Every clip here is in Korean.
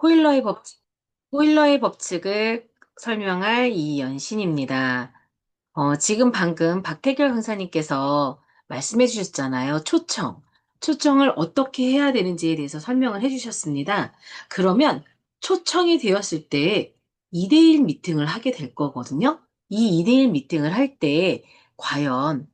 호일러의 법칙, 호일러의 법칙을 설명할 이연신입니다. 지금 방금 박태결 강사님께서 말씀해 주셨잖아요. 초청. 초청을 어떻게 해야 되는지에 대해서 설명을 해 주셨습니다. 그러면 초청이 되었을 때 2대1 미팅을 하게 될 거거든요. 이 2대1 미팅을 할 때 과연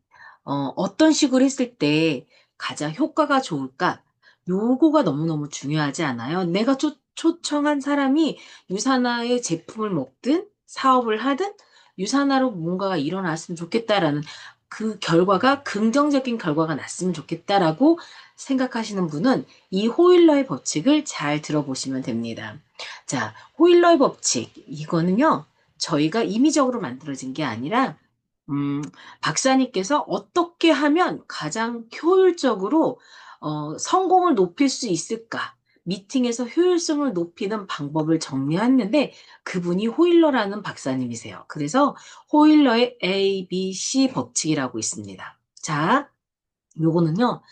어떤 식으로 했을 때 가장 효과가 좋을까? 요거가 너무너무 중요하지 않아요? 내가 초청한 사람이 유사나의 제품을 먹든 사업을 하든 유산화로 뭔가가 일어났으면 좋겠다라는 그 결과가 긍정적인 결과가 났으면 좋겠다라고 생각하시는 분은 이 호일러의 법칙을 잘 들어보시면 됩니다. 자, 호일러의 법칙 이거는요. 저희가 임의적으로 만들어진 게 아니라 음, 박사님께서 어떻게 하면 가장 효율적으로 성공을 높일 수 있을까? 미팅에서 효율성을 높이는 방법을 정리했는데 그분이 호일러라는 박사님이세요. 그래서 호일러의 ABC 법칙이라고 있습니다. 자, 요거는요.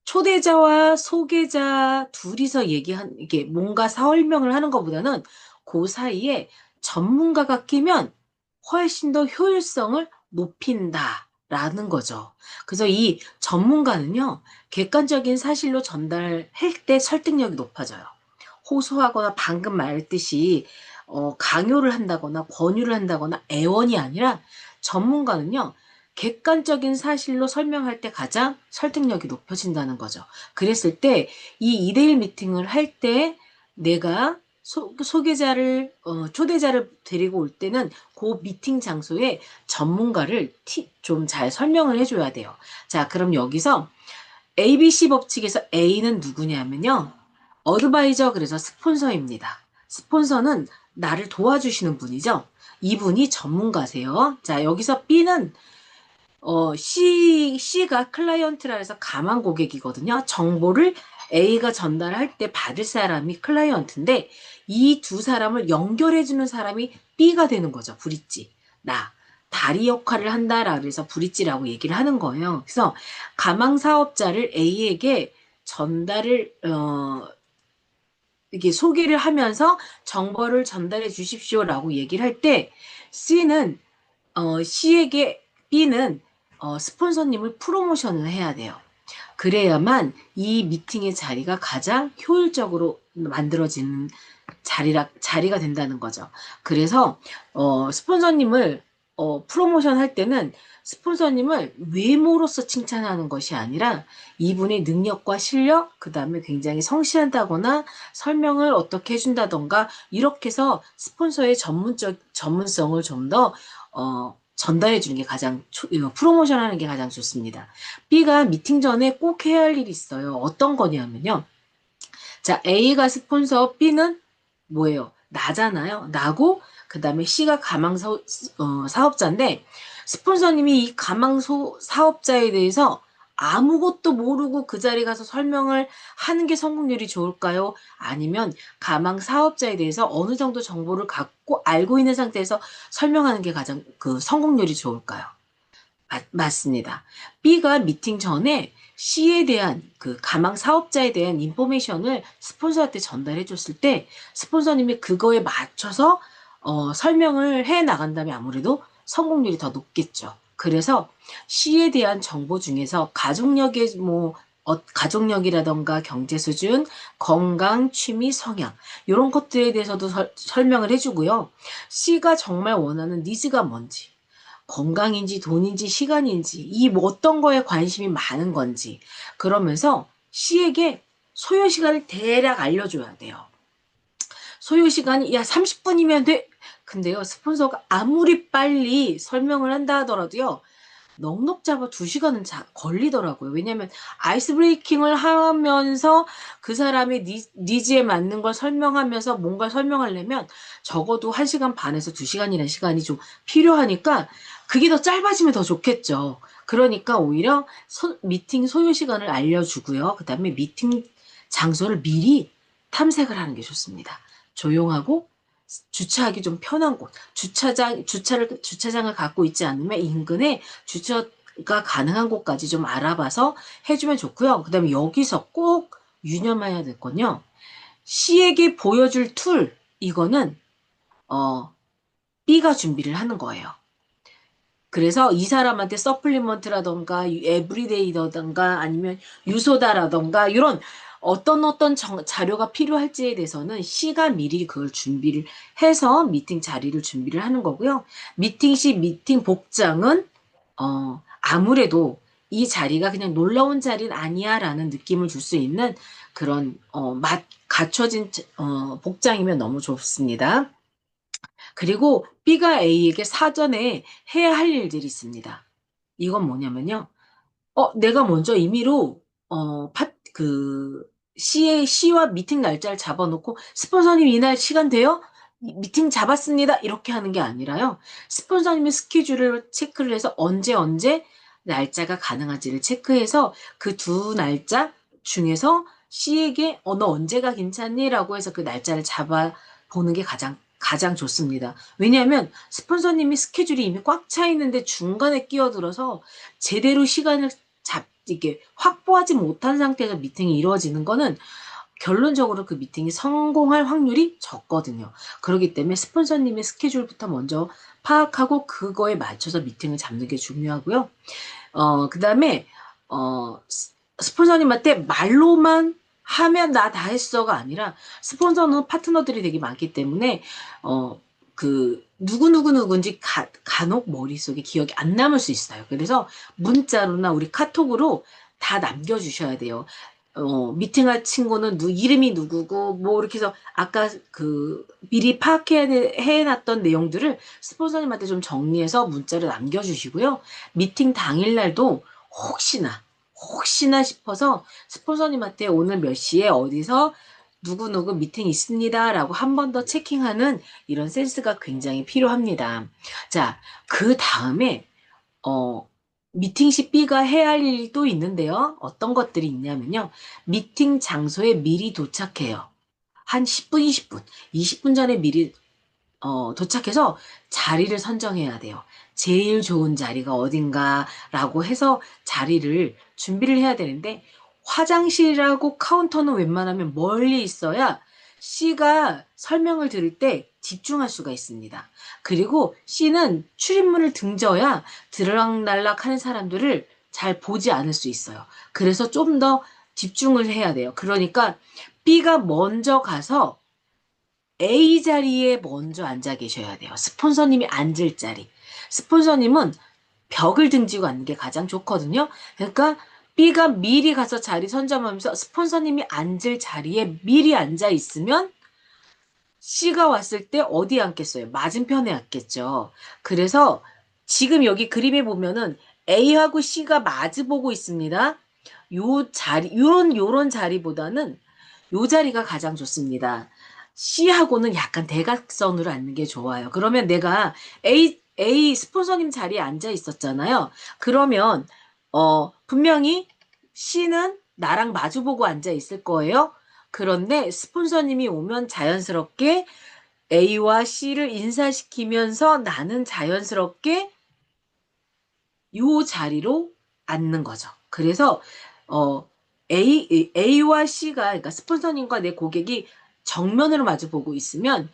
초대자와 소개자 둘이서 이게 뭔가 설명을 하는 것보다는 그 사이에 전문가가 끼면 훨씬 더 효율성을 높인다라는 거죠. 그래서 이 전문가는요, 객관적인 사실로 전달할 때 설득력이 높아져요. 호소하거나 방금 말했듯이 강요를 한다거나 권유를 한다거나 애원이 아니라 전문가는요, 객관적인 사실로 설명할 때 가장 설득력이 높아진다는 거죠. 그랬을 때 이 2대1 미팅을 할 때 내가 소개자를, 초대자를 데리고 올 때는 그 미팅 장소에 전문가를 좀 잘 설명을 해줘야 돼요. 자, 그럼 여기서 ABC 법칙에서 A는 누구냐면요. 어드바이저, 그래서 스폰서입니다. 스폰서는 나를 도와주시는 분이죠. 이분이 전문가세요. 자, 여기서 B는 C가 클라이언트라 해서 가망 고객이거든요. 정보를 A가 전달할 때 받을 사람이 클라이언트인데 이 두 사람을 연결해주는 사람이 B가 되는 거죠. 브릿지. 다리 역할을 한다라 그래서 브릿지라고 얘기를 하는 거예요. 그래서 가망 사업자를 A에게 전달을 이게 소개를 하면서 정보를 전달해 주십시오라고 얘기를 할 때 C는 C에게 B는 스폰서님을 프로모션을 해야 돼요. 그래야만 이 미팅의 자리가 가장 효율적으로 만들어지는 자리가 된다는 거죠. 그래서, 스폰서님을, 프로모션 할 때는 스폰서님을 외모로서 칭찬하는 것이 아니라 이분의 능력과 실력, 그 다음에 굉장히 성실하다거나 설명을 어떻게 해준다던가 이렇게 해서 스폰서의 전문성을 좀 더, 전달해 주는 게 프로모션 하는 게 가장 좋습니다. B가 미팅 전에 꼭 해야 할 일이 있어요. 어떤 거냐면요. 자, A가 스폰서, B는 뭐예요? 나잖아요. 나고, 그 다음에 C가 사업자인데, 스폰서님이 이 사업자에 대해서 아무것도 모르고 그 자리에 가서 설명을 하는 게 성공률이 좋을까요? 아니면 가망 사업자에 대해서 어느 정도 정보를 갖고 알고 있는 상태에서 설명하는 게 가장 그 성공률이 좋을까요? 맞습니다. B가 미팅 전에 C에 대한 그 가망 사업자에 대한 인포메이션을 스폰서한테 전달해 줬을 때 스폰서님이 그거에 맞춰서 설명을 해 나간다면 아무래도 성공률이 더 높겠죠. 그래서 C에 대한 정보 중에서 가족력이라던가 경제 수준, 건강, 취미, 성향 이런 것들에 대해서도 설명을 해주고요. C가 정말 원하는 니즈가 뭔지 건강인지 돈인지 시간인지 어떤 거에 관심이 많은 건지 그러면서 C에게 소요 시간을 대략 알려줘야 돼요. 소요 시간이 야 30분이면 돼. 근데요 스폰서가 아무리 빨리 설명을 한다 하더라도요 넉넉 잡아 2시간은 걸리더라고요. 왜냐면 아이스 브레이킹을 하면서 그 사람의 니즈에 맞는 걸 설명하면서 뭔가 설명하려면 적어도 1시간 반에서 2시간이라는 시간이 좀 필요하니까 그게 더 짧아지면 더 좋겠죠. 그러니까 오히려 미팅 소요 시간을 알려주고요. 그 다음에 미팅 장소를 미리 탐색을 하는 게 좋습니다. 조용하고 주차하기 좀 편한 곳, 주차장을 갖고 있지 않으면 인근에 주차가 가능한 곳까지 좀 알아봐서 해주면 좋고요. 그 다음에 여기서 꼭 유념해야 될 건요. C에게 보여줄 툴, 이거는 B가 준비를 하는 거예요. 그래서 이 사람한테 서플리먼트라던가 에브리데이라던가 아니면 유소다라던가 이런 어떤 자료가 필요할지에 대해서는 C가 미리 그걸 준비를 해서 미팅 자리를 준비를 하는 거고요. 미팅 시 미팅 복장은 아무래도 이 자리가 그냥 놀러 온 자리는 아니야라는 느낌을 줄 수 있는 그런 갖춰진 복장이면 너무 좋습니다. 그리고 B가 A에게 사전에 해야 할 일들이 있습니다. 이건 뭐냐면요. 내가 먼저 임의로, C와 미팅 날짜를 잡아놓고, 스폰서님 이날 시간 돼요? 미팅 잡았습니다. 이렇게 하는 게 아니라요. 스폰서님의 스케줄을 체크를 해서 언제 날짜가 가능한지를 체크해서 그 두 날짜 중에서 C에게, 너 언제가 괜찮니? 라고 해서 그 날짜를 잡아보는 게 가장 좋습니다. 왜냐하면 스폰서님이 스케줄이 이미 꽉 차 있는데 중간에 끼어들어서 제대로 시간을 이게 확보하지 못한 상태에서 미팅이 이루어지는 거는 결론적으로 그 미팅이 성공할 확률이 적거든요. 그렇기 때문에 스폰서님의 스케줄부터 먼저 파악하고 그거에 맞춰서 미팅을 잡는 게 중요하고요. 그 다음에, 스폰서님한테 말로만 하면 나 다 했어가 아니라 스폰서는 파트너들이 되게 많기 때문에, 누군지 간혹 머릿속에 기억이 안 남을 수 있어요. 그래서 문자로나 우리 카톡으로 다 남겨주셔야 돼요. 미팅할 친구는 이름이 누구고, 뭐, 이렇게 해서 아까 미리 해놨던 내용들을 스폰서님한테 좀 정리해서 문자를 남겨주시고요. 미팅 당일날도 혹시나 싶어서 스폰서님한테 오늘 몇 시에 어디서 누구 미팅 있습니다. 라고 한 번 더 체킹하는 이런 센스가 굉장히 필요합니다. 자, 그 다음에, 미팅 시 B가 해야 할 일도 있는데요. 어떤 것들이 있냐면요. 미팅 장소에 미리 도착해요. 한 10분, 20분 전에 미리 도착해서 자리를 선정해야 돼요. 제일 좋은 자리가 어딘가라고 해서 자리를 준비를 해야 되는데 화장실하고 카운터는 웬만하면 멀리 있어야 C가 설명을 들을 때 집중할 수가 있습니다. 그리고 C는 출입문을 등져야 들락날락 하는 사람들을 잘 보지 않을 수 있어요. 그래서 좀 더 집중을 해야 돼요. 그러니까 B가 먼저 가서 A 자리에 먼저 앉아 계셔야 돼요. 스폰서님이 앉을 자리. 스폰서님은 벽을 등지고 앉는 게 가장 좋거든요. 그러니까 B가 미리 가서 자리 선점하면서 스폰서님이 앉을 자리에 미리 앉아 있으면 C가 왔을 때 어디에 앉겠어요? 맞은편에 앉겠죠. 그래서 지금 여기 그림에 보면은 A하고 C가 마주보고 있습니다. 요런 자리보다는 요 자리가 가장 좋습니다. C하고는 약간 대각선으로 앉는 게 좋아요. 그러면 내가 A 스폰서님 자리에 앉아 있었잖아요. 그러면, 분명히 C는 나랑 마주보고 앉아 있을 거예요. 그런데 스폰서님이 오면 자연스럽게 A와 C를 인사시키면서 나는 자연스럽게 요 자리로 앉는 거죠. 그래서 A와 C가 그러니까 스폰서님과 내 고객이 정면으로 마주 보고 있으면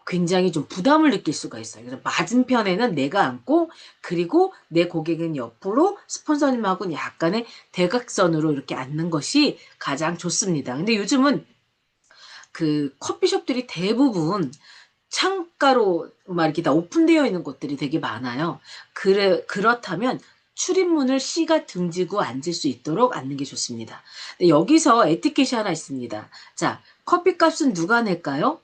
굉장히 좀 부담을 느낄 수가 있어요. 그래서 맞은편에는 내가 앉고 그리고 내 고객은 옆으로 스폰서님하고는 약간의 대각선으로 이렇게 앉는 것이 가장 좋습니다. 근데 요즘은 그 커피숍들이 대부분 창가로 막 이렇게 다 오픈되어 있는 곳들이 되게 많아요. 그렇다면 출입문을 C가 등지고 앉을 수 있도록 앉는 게 좋습니다. 근데 여기서 에티켓이 하나 있습니다. 자, 커피값은 누가 낼까요?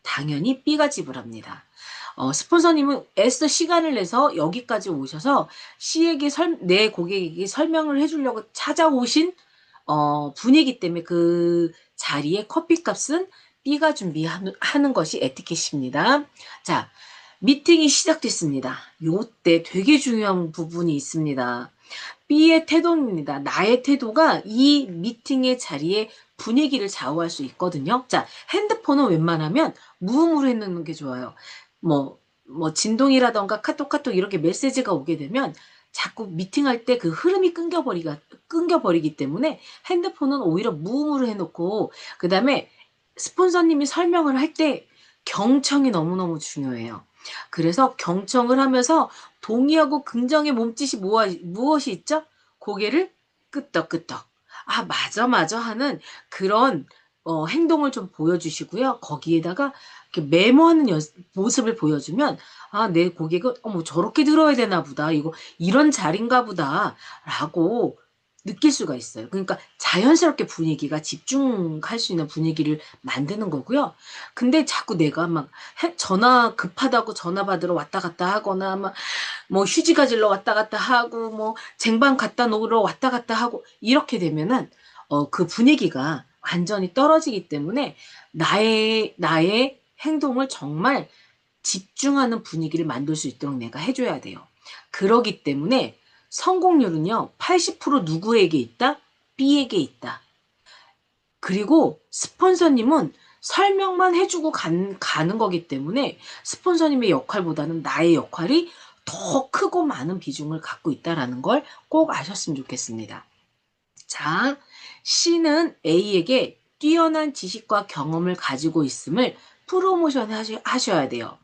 당연히 B가 지불합니다. 스폰서님은 애써 시간을 내서 여기까지 오셔서 내 고객에게 설명을 해주려고 찾아오신 분이기 때문에 그 자리에 커피값은 B가 준비하는 것이 에티켓입니다. 자, 미팅이 시작됐습니다. 요때 되게 중요한 부분이 있습니다. B의 태도입니다. 나의 태도가 이 미팅의 자리에 분위기를 좌우할 수 있거든요. 자, 핸드폰은 웬만하면 무음으로 해놓는 게 좋아요. 진동이라던가 카톡 이렇게 메시지가 오게 되면 자꾸 미팅할 때 그 흐름이 끊겨버리기 때문에 핸드폰은 오히려 무음으로 해놓고, 그 다음에 스폰서님이 설명을 할 때 경청이 너무너무 중요해요. 그래서 경청을 하면서 동의하고 긍정의 몸짓이 무엇이 있죠? 고개를 끄덕끄덕. 아, 맞아, 맞아 하는 그런 행동을 좀 보여주시고요. 거기에다가 이렇게 메모하는 모습을 보여주면, 아, 내 고객은, 어머, 저렇게 들어야 되나 보다. 이거, 이런 자리인가 보다. 라고 느낄 수가 있어요. 그러니까 자연스럽게 분위기가 집중할 수 있는 분위기를 만드는 거고요. 근데 자꾸 내가 막 전화 급하다고 전화 받으러 왔다 갔다 하거나 막 뭐 휴지 가지러 왔다 갔다 하고 뭐 쟁반 갖다 놓으러 왔다 갔다 하고 이렇게 되면은 그 분위기가 완전히 떨어지기 때문에 나의 행동을 정말 집중하는 분위기를 만들 수 있도록 내가 해줘야 돼요. 그러기 때문에 성공률은요, 80% 누구에게 있다? B에게 있다. 그리고 스폰서님은 설명만 해주고 가는 거기 때문에 스폰서님의 역할보다는 나의 역할이 더 크고 많은 비중을 갖고 있다라는 걸 꼭 아셨으면 좋겠습니다. 자, C는 A에게 뛰어난 지식과 경험을 가지고 있음을 프로모션 하셔야 돼요.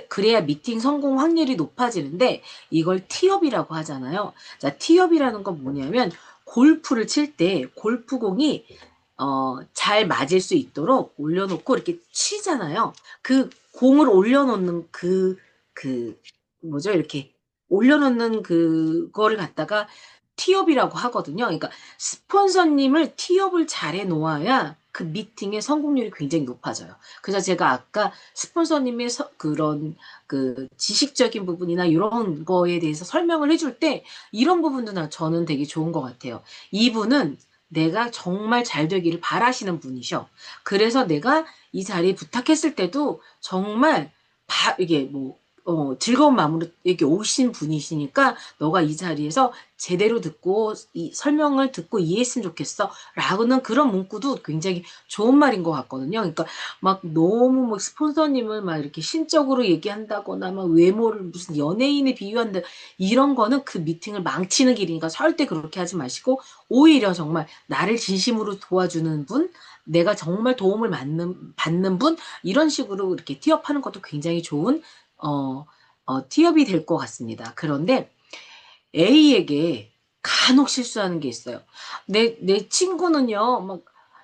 그래야 미팅 성공 확률이 높아지는데 이걸 티업이라고 하잖아요. 자, 티업이라는 건 뭐냐면 골프를 칠 때 골프공이 잘 맞을 수 있도록 올려놓고 이렇게 치잖아요. 그 공을 올려놓는 그, 뭐죠? 이렇게 올려놓는 그거를 갖다가 티업이라고 하거든요. 그러니까 스폰서님을 티업을 잘 해놓아야 그 미팅의 성공률이 굉장히 높아져요. 그래서 제가 아까 스폰서님의 그런 그 지식적인 부분이나 이런 거에 대해서 설명을 해줄 때 이런 부분도 저는 되게 좋은 것 같아요. 이분은 내가 정말 잘 되기를 바라시는 분이셔. 그래서 내가 이 자리에 부탁했을 때도 정말 이게 뭐 즐거운 마음으로 이렇게 오신 분이시니까 너가 이 자리에서 제대로 듣고 이 설명을 듣고 이해했으면 좋겠어. 라고는 그런 문구도 굉장히 좋은 말인 것 같거든요. 그러니까 막 너무 막 스폰서님을 막 이렇게 신적으로 얘기한다거나 막 외모를 무슨 연예인에 비유한다 이런 거는 그 미팅을 망치는 길이니까 절대 그렇게 하지 마시고 오히려 정말 나를 진심으로 도와주는 분, 내가 정말 도움을 받는 분 이런 식으로 이렇게 티업하는 것도 굉장히 좋은 티업이 될 것 같습니다. 그런데 A에게 간혹 실수하는 게 있어요. 내 친구는요, 막,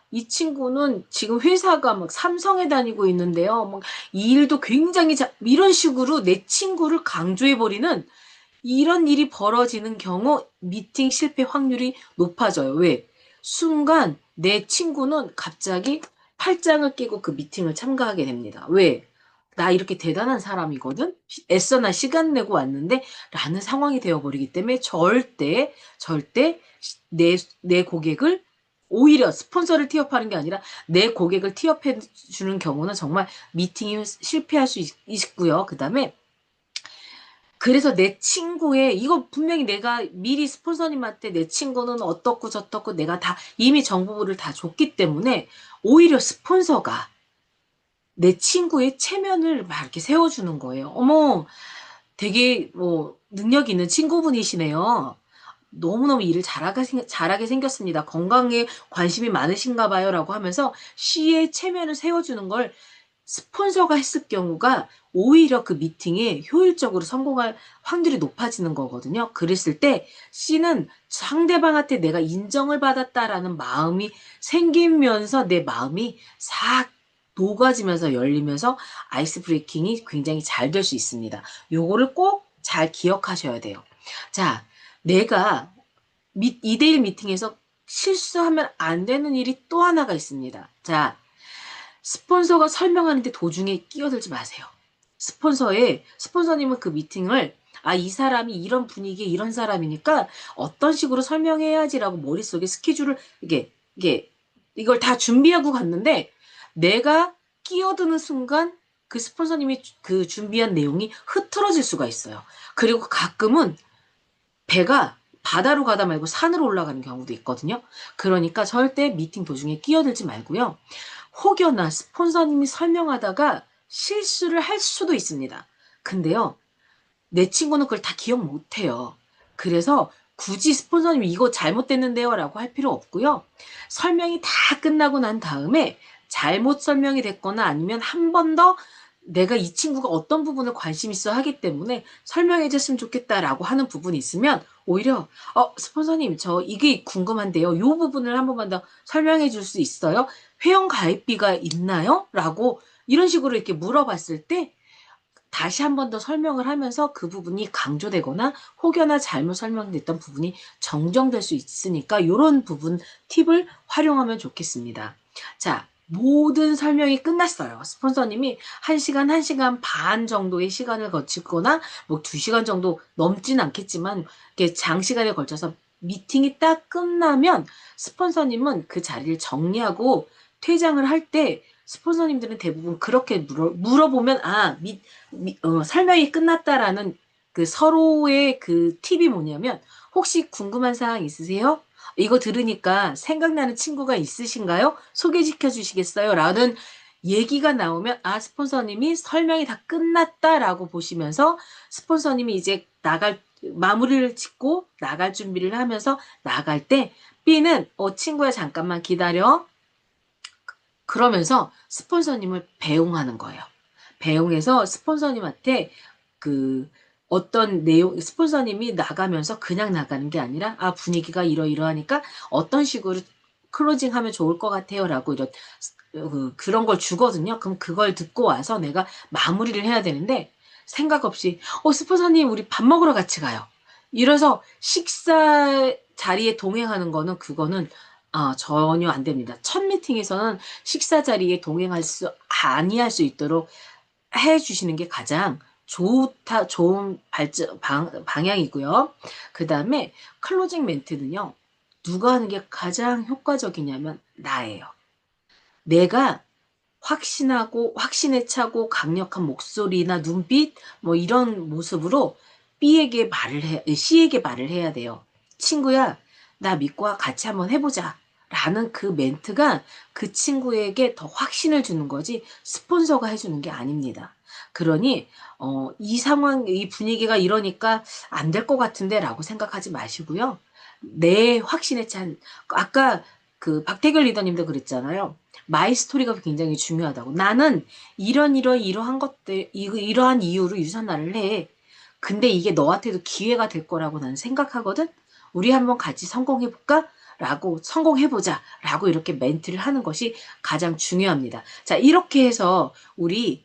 이 친구는 지금 회사가 막 삼성에 다니고 있는데요. 막, 이 일도 굉장히 이런 식으로 내 친구를 강조해버리는 이런 일이 벌어지는 경우 미팅 실패 확률이 높아져요. 왜? 순간 내 친구는 갑자기 팔짱을 끼고 그 미팅을 참가하게 됩니다. 왜? 나 이렇게 대단한 사람이거든? 애써 나 시간 내고 왔는데? 라는 상황이 되어버리기 때문에 절대 내 고객을 오히려 스폰서를 티업하는 게 아니라 내 고객을 티업해 주는 경우는 정말 미팅이 실패할 수 있고요. 그 다음에 그래서 내 친구의 이거 분명히 내가 미리 스폰서님한테 내 친구는 어떻고 저떻고 내가 다 이미 정보를 다 줬기 때문에 오히려 스폰서가 내 친구의 체면을 막 이렇게 세워주는 거예요. 어머, 되게 뭐 능력 있는 친구분이시네요. 너무너무 일을 잘하게 생겼습니다. 건강에 관심이 많으신가 봐요. 라고 하면서 C의 체면을 세워주는 걸 스폰서가 했을 경우가 오히려 그 미팅에 효율적으로 성공할 확률이 높아지는 거거든요. 그랬을 때 C는 상대방한테 내가 인정을 받았다라는 마음이 생기면서 내 마음이 싹 녹아지면서 열리면서 아이스 브레이킹이 굉장히 잘 될 수 있습니다. 요거를 꼭 잘 기억하셔야 돼요. 자, 내가 2대1 미팅에서 실수하면 안 되는 일이 또 하나가 있습니다. 자, 스폰서가 설명하는데 도중에 끼어들지 마세요. 스폰서님은 그 미팅을 이 사람이 이런 분위기에 이런 사람이니까 어떤 식으로 설명해야지라고 머릿속에 스케줄을 이걸 다 준비하고 갔는데 내가 끼어드는 순간 그 스폰서님이 그 준비한 내용이 흐트러질 수가 있어요. 그리고 가끔은 배가 바다로 가다 말고 산으로 올라가는 경우도 있거든요. 그러니까 절대 미팅 도중에 끼어들지 말고요. 혹여나 스폰서님이 설명하다가 실수를 할 수도 있습니다. 근데요, 내 친구는 그걸 다 기억 못 해요. 그래서 굳이 스폰서님이 이거 잘못됐는데요 라고 할 필요 없고요. 설명이 다 끝나고 난 다음에 잘못 설명이 됐거나 아니면 한 번 더 내가 이 친구가 어떤 부분을 관심 있어 하기 때문에 설명해 줬으면 좋겠다라고 하는 부분이 있으면 오히려 스폰서님 저 이게 궁금한데요. 이 부분을 한 번만 더 설명해 줄 수 있어요? 회원 가입비가 있나요? 라고 이런 식으로 이렇게 물어봤을 때 다시 한 번 더 설명을 하면서 그 부분이 강조되거나 혹여나 잘못 설명됐던 부분이 정정될 수 있으니까 이런 부분 팁을 활용하면 좋겠습니다. 자, 모든 설명이 끝났어요. 스폰서님이 1시간, 1시간 반 정도의 시간을 거치거나 뭐 2시간 정도 넘지는 않겠지만 이렇게 장시간에 걸쳐서 미팅이 딱 끝나면 스폰서님은 그 자리를 정리하고 퇴장을 할 때 스폰서님들은 대부분 그렇게 물어보면 설명이 끝났다라는 그 서로의 그 팁이 뭐냐면 혹시 궁금한 사항 있으세요? 이거 들으니까 생각나는 친구가 있으신가요? 소개시켜 주시겠어요? 라는 얘기가 나오면 스폰서님이 설명이 다 끝났다라고 보시면서 스폰서님이 이제 마무리를 짓고 나갈 준비를 하면서 나갈 때 B는 친구야 잠깐만 기다려. 그러면서 스폰서님을 배웅하는 거예요. 배웅해서 스폰서님한테 그 어떤 내용, 스폰서님이 나가면서 그냥 나가는 게 아니라, 분위기가 이러이러하니까 어떤 식으로 클로징 하면 좋을 것 같아요. 라고 그런 걸 주거든요. 그럼 그걸 듣고 와서 내가 마무리를 해야 되는데, 생각 없이, 스폰서님, 우리 밥 먹으러 같이 가요. 이래서 식사 자리에 동행하는 거는, 그거는 전혀 안 됩니다. 첫 미팅에서는 식사 자리에 아니할 수 있도록 해 주시는 게 가장 좋은 방향이고요. 그 다음에 클로징 멘트는요, 누가 하는 게 가장 효과적이냐면 나예요. 내가 확신에 차고 강력한 목소리나 눈빛, 뭐 이런 모습으로 C에게 말을 해야 돼요. 친구야, 나 믿고 같이 한번 해보자. 라는 그 멘트가 그 친구에게 더 확신을 주는 거지 스폰서가 해주는 게 아닙니다. 그러니 이 분위기가 이러니까 안 될 것 같은데 라고 생각하지 마시고요. 내 확신에 찬 아까 그 박태결 리더님도 그랬잖아요. 마이 스토리가 굉장히 중요하다고. 나는 이러한 것들 이러한 이유로 유산화를 해. 근데 이게 너한테도 기회가 될 거라고 나는 생각하거든. 우리 한번 같이 성공해볼까? 성공해보자. 라고 이렇게 멘트를 하는 것이 가장 중요합니다. 자, 이렇게 해서 우리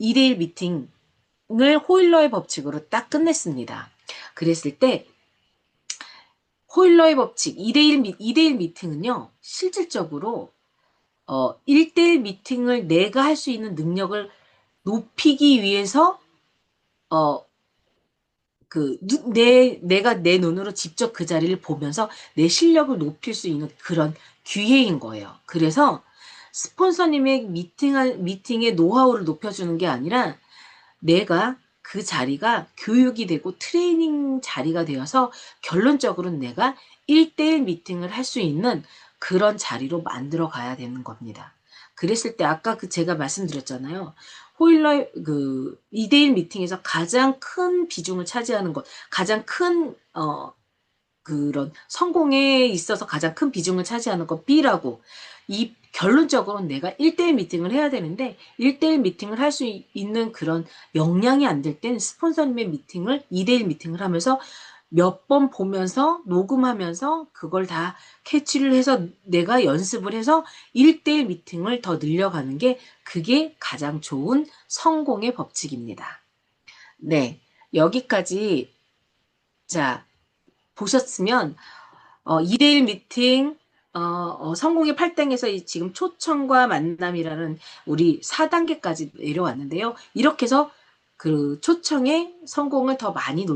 2대1 미팅을 호일러의 법칙으로 딱 끝냈습니다. 그랬을 때, 호일러의 법칙 2대1 미팅은요, 실질적으로 1대1 미팅을 내가 할 수 있는 능력을 높이기 위해서, 어, 내가 내 눈으로 직접 그 자리를 보면서 내 실력을 높일 수 있는 그런 기회인 거예요. 그래서 스폰서님의 미팅의 노하우를 높여주는 게 아니라 내가 그 자리가 교육이 되고 트레이닝 자리가 되어서 결론적으로는 내가 1대1 미팅을 할 수 있는 그런 자리로 만들어 가야 되는 겁니다. 그랬을 때 아까 제가 말씀드렸잖아요. 호일러 2대1 미팅에서 가장 큰 비중을 차지하는 것, 가장 큰 그런 성공에 있어서 가장 큰 비중을 차지하는 것 B라고. 이 결론적으로는 내가 1대1 미팅을 해야 되는데 1대1 미팅을 할 수 있는 그런 역량이 안 될 땐 스폰서님의 2대1 미팅을 하면서 몇 번 보면서 녹음하면서 그걸 다 캐치를 해서 내가 연습을 해서 1대1 미팅을 더 늘려가는 게 그게 가장 좋은 성공의 법칙입니다. 네, 여기까지 자 보셨으면 2대1 미팅 성공의 8등에서 지금 초청과 만남이라는 우리 4단계까지 내려왔는데요. 이렇게 해서 그 초청의 성공을 더 많이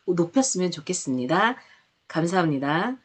높였으면 좋겠습니다. 감사합니다.